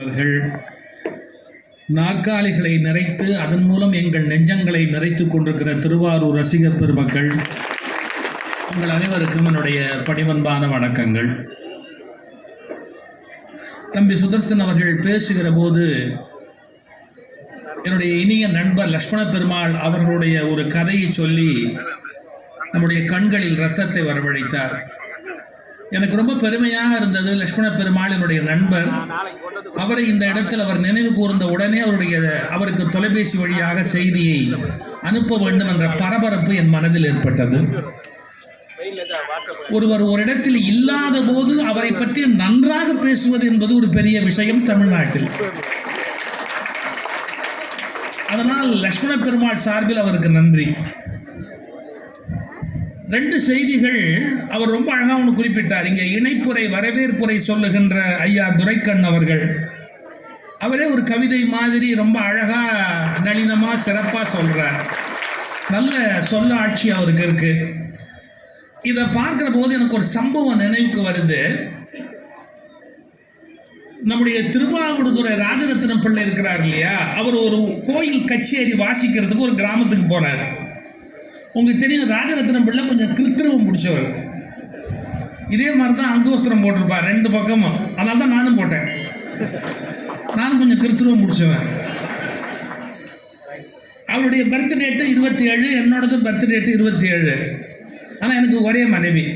அவர்கள் நாற்காலிகளை நிறைத்து அதன் மூலம் எங்கள் நெஞ்சங்களை நிறைத்துக் கொண்டிருக்கிற திருவாரூர் ரசிகர் பெருமக்கள், உங்கள் அனைவருக்கும் என்னுடைய பணிவன்பான வணக்கங்கள். தம்பி சுதர்சன் அவர்கள் பேசுகிற போது என்னுடைய இனிய நண்பர் லட்சுமண பெருமாள் அவர்களுடைய ஒரு கதையை சொல்லி நம்முடைய கண்களில் இரத்தத்தை வரவழைத்தார். எனக்கு ரொம்ப பெருமையாக இருந்தது. லட்சுமண பெருமாள் என்னுடைய நண்பர். அவரை இந்த இடத்தில் அவர் நினைவு கூர்ந்த உடனே அவருக்கு தொலைபேசி வழியாக செய்தியை அனுப்ப வேண்டும் என்ற பரபரப்பு என் மனதில் ஏற்பட்டது. ஒருவர் ஒரு இடத்தில் இல்லாத போது அவரை பற்றி நன்றாக பேசுவது என்பது ஒரு பெரிய விஷயம் தமிழ்நாட்டில். அதனால் லட்சுமண பெருமாள் சார்பில் அவருக்கு நன்றி. ரெண்டு செய்திகள் அவர் ரொம்ப அழகாக ஒன்று குறிப்பிட்டார். இங்கே இணைப்புரை வரவேற்புரை சொல்லுகின்ற ஐயா துரைக்கண் அவர்கள், அவரே ஒரு கவிதை மாதிரி ரொம்ப அழகாக நளினமாக சிறப்பாக சொல்கிறார். நல்ல சொல்ல ஆட்சி அவருக்கு இருக்கு. இதை பார்க்குற போது எனக்கு ஒரு சம்பவம் நினைவுக்கு வருது. நம்முடைய திருவாவடுதுறை ராஜரத்னம் பிள்ளை இருக்கிறார் இல்லையா, அவர் ஒரு கோயில் கச்சேரி வாசிக்கிறதுக்கு ஒரு கிராமத்துக்கு போனார். உங்களுக்கு தெரியும், ராஜரத்னம் பிள்ளை கொஞ்சம் கிருத்திரவம் பிடிச்சவர். இதே மாதிரி தான் அங்கோஸ்திரம் போட்டிருப்பார் ரெண்டு பக்கமும். அதனால தான் நானும் போட்டேன். நானும் கொஞ்சம் கிருத்திரவம் பிடிச்சவன். அவருடைய பர்த் டேட்டு 27, என்னோடது பர்த் டேட்டு 27. ஆனால் எனக்கு ஒரே மனைவி.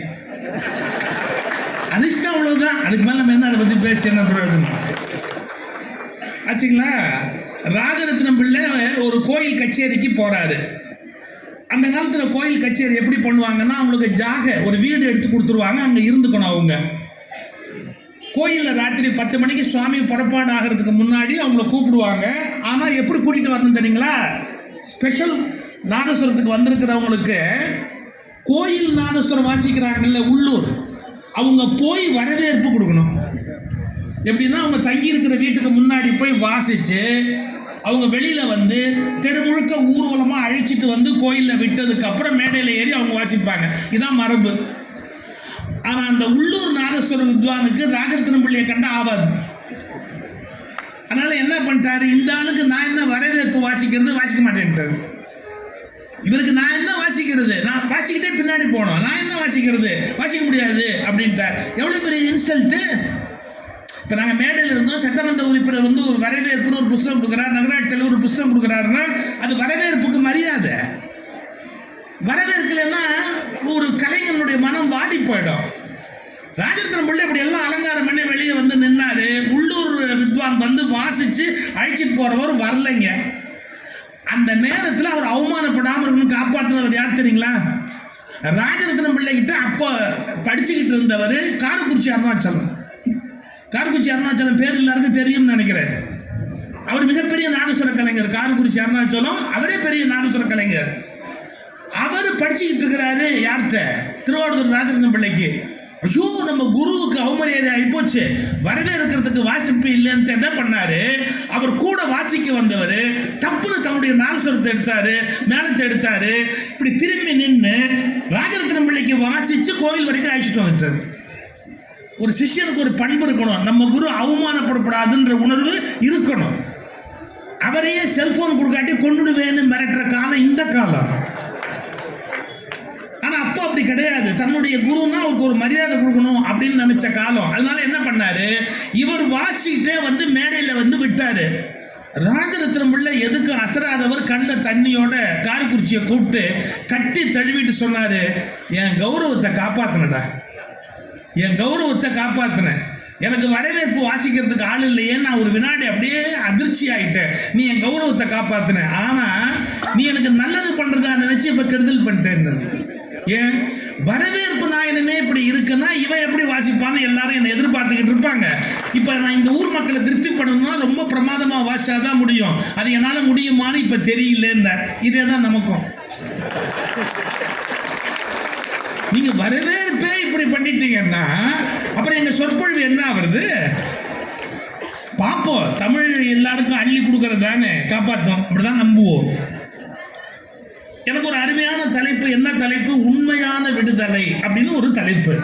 அதிர்ஷ்டம் அவ்வளோதான். அதுக்கு மேலே நம்ம என்ன அதை பற்றி பேசி என்ன பிரயோஜனம் ஆச்சுங்களா? ராஜரத்னம் பிள்ளை ஒரு கோயில் கச்சேரிக்கு போகிறாரு. அந்த காலத்தில் கோயில் கச்சேரி எப்படி பண்ணுவாங்கன்னா, அவங்களுக்கு ஒரு வீடு எடுத்து கொடுத்துருவாங்க, அங்கே இருந்துக்கணும். அவங்க கோயிலில் ராத்திரி 10 மணிக்கு சுவாமி புறப்பாடு ஆகிறதுக்கு முன்னாடி அவங்கள கூப்பிடுவாங்க. ஆனால் எப்படி கூட்டிகிட்டு வரணும் தெரியுங்களா? ஸ்பெஷல் நாதஸ்வரத்துக்கு வந்திருக்கிறவங்களுக்கு கோயில் நாதஸ்வரம் வாசிக்கிறாங்கல்ல உள்ளூர், அவங்க போய் வரவேற்பு கொடுக்கணும். எப்படின்னா, அவங்க தங்கி இருக்கிற வீட்டுக்கு முன்னாடி போய் வாசித்து அவங்க வெளியில் வந்து தெரு முழுக்க ஊர்வலமாக அழைச்சிட்டு வந்து கோயிலில் விட்டதுக்கு அப்புறம் மேடையில் ஏறி அவங்க வாசிப்பாங்க. இதுதான் மரபு. ஆனால் அந்த உள்ளூர் நாதஸ்வர வித்வானுக்கு ராஜரத்னம் பிள்ளையை கண்ட ஆகாது. அதனால் என்ன பண்ணிட்டாரு, இந்த ஆளுக்கு நான் என்ன வரவேற்பு வாசிக்கிறது, வாசிக்க மாட்டேன்ட்டாரு. இவருக்கு நான் என்ன வாசிக்கிறது, நான் வாசிக்கிட்டே பின்னாடி போனோம், நான் என்ன வாசிக்கிறது, வாசிக்க முடியாது அப்படின்ட்டார். எவ்வளோ பெரிய இன்சல்ட்டு! இப்போ நாங்கள் மேடையில் இருந்தோம், சட்டமன்ற உறுப்பினர் வந்து ஒரு வரவேற்புன்னு ஒரு புஸ்தகம் கொடுக்குறார், நகராட்சி செலவு ஒரு புஸ்தகம் கொடுக்குறாருன்னா அது வரவேற்புக்கு மரியாதை. வரவேற்கலைன்னா ஒரு கலைஞனுடைய மனம் வாடி போயிடும். ராஜரத்னம் பிள்ளை இப்படி எல்லாம் அலங்காரம் பண்ணி வெளியே வந்து நின்னாரு. உள்ளூர் வித்வான் வந்து வாசித்து அழைச்சிட்டு போகிறவர் வரலைங்க. அந்த நேரத்தில் அவர் அவமானப்படாமல் இருக்கணும் காப்பாற்றுனவர் யார் தெரியுங்களா? ராஜரத்னம் பிள்ளைகிட்ட அப்போ படிச்சுக்கிட்டு இருந்தவர் காரக்குறிச்சி அருணாச்சலம். காரக்குறிச்சி அருணாச்சலம் பேர் எல்லாருக்கும் தெரியும்னு நினைக்கிறேன். அவர் மிகப்பெரிய நாதஸ்வர கலைஞர். காரக்குறிச்சி அருணாச்சலம் அவரே பெரிய நாதஸ்வர கலைஞர். அவர் படிச்சுக்கிட்டு இருக்கிறாரு யார்கிட்ட? திருவாவடுதுறை ராஜரத்னம் பிள்ளைக்கு. ஐயோ, நம்ம குருவுக்கு அவமரியாதை ஆகிப்போச்சு, வரவேற்கிறதுக்கு வாசிப்பு இல்லைன்னு என்ன பண்ணாரு, அவர் கூட வாசிக்க வந்தவர் தப்புன்னு தன்னுடைய நாதஸ்வரத்தை எடுத்தாரு, மேளத்தை எடுத்தாரு, இப்படி திரும்பி நின்று ராஜரத்னம் பிள்ளைக்கு வாசித்து கோவில் வரைக்கும் அழைச்சிட்டு வந்துட்டார். ஒரு சிஷ்யனுக்கு ஒரு பண்பு இருக்கணும், நம்ம குரு அவமானப்படக்கூடாதுன்ற உணர்வு இருக்கணும். அவரையே செல்போன் கொடுக்காட்டி கொண்டுடுவேன்னு மிரட்டுற காலம் இந்த காலம். ஆனால் அப்போ அப்படி கிடையாது. தன்னுடைய குருன்னா அவருக்கு ஒரு மரியாதை கொடுக்கணும் அப்படின்னு நினைச்ச காலம். அதனால என்ன பண்ணாரு, இவர் வாசிக்கிட்டே வந்து மேடையில் வந்து விட்டாரு. ராஜரத்னம் பிள்ளை எதுக்கு அசராதவர் கண்ணில் தண்ணியோட காரக்குறிச்சியை கூப்பிட்டு கட்டி தழுவிட்டு சொன்னாரு, என் கௌரவத்தை காப்பாத்தினடா, என் கௌரவத்தை காப்பாற்றினேன். எனக்கு வரவேற்பு வாசிக்கிறதுக்கு ஆள் இல்லையே, நான் ஒரு வினாடி அப்படியே அதிர்ச்சி ஆகிட்டேன். நீ என் கௌரவத்தை காப்பாற்றின, ஆனால் நீ எனக்கு நல்லது பண்ணுறதா நினச்சி இப்போ கெடுதல் பண்ணிட்டேன். ஏன் வரவேற்பு நாயனமே இப்படி இருக்குன்னா இவன் எப்படி வாசிப்பான்னு எல்லாரும் என்னை எதிர்பார்த்துக்கிட்டு இருப்பாங்க. இப்போ நான் இந்த ஊர் மக்களை திருப்தி பண்ணணும்னா ரொம்ப பிரமாதமாக வாசிச்சாதான் முடியும். அது என்னால் முடியுமான்னு இப்போ தெரியலன்னு. இதே தான் நமக்கும். நீங்க வரவேற்பே இப்படி பண்ணிட்டீங்கன்னா அப்புறம் எங்க சொற்பொழிவு என்ன ஆகுறது? பார்ப்போம். தமிழ் எல்லாருக்கும் அள்ளி கொடுக்கறது தானே காப்பாற்றும், அப்படிதான் நம்புவோம். எனக்கு ஒரு அருமையான தலைப்பு. என்ன தலைப்பு? உண்மையான விடுதலை அப்படின்னு ஒரு தலைப்பு.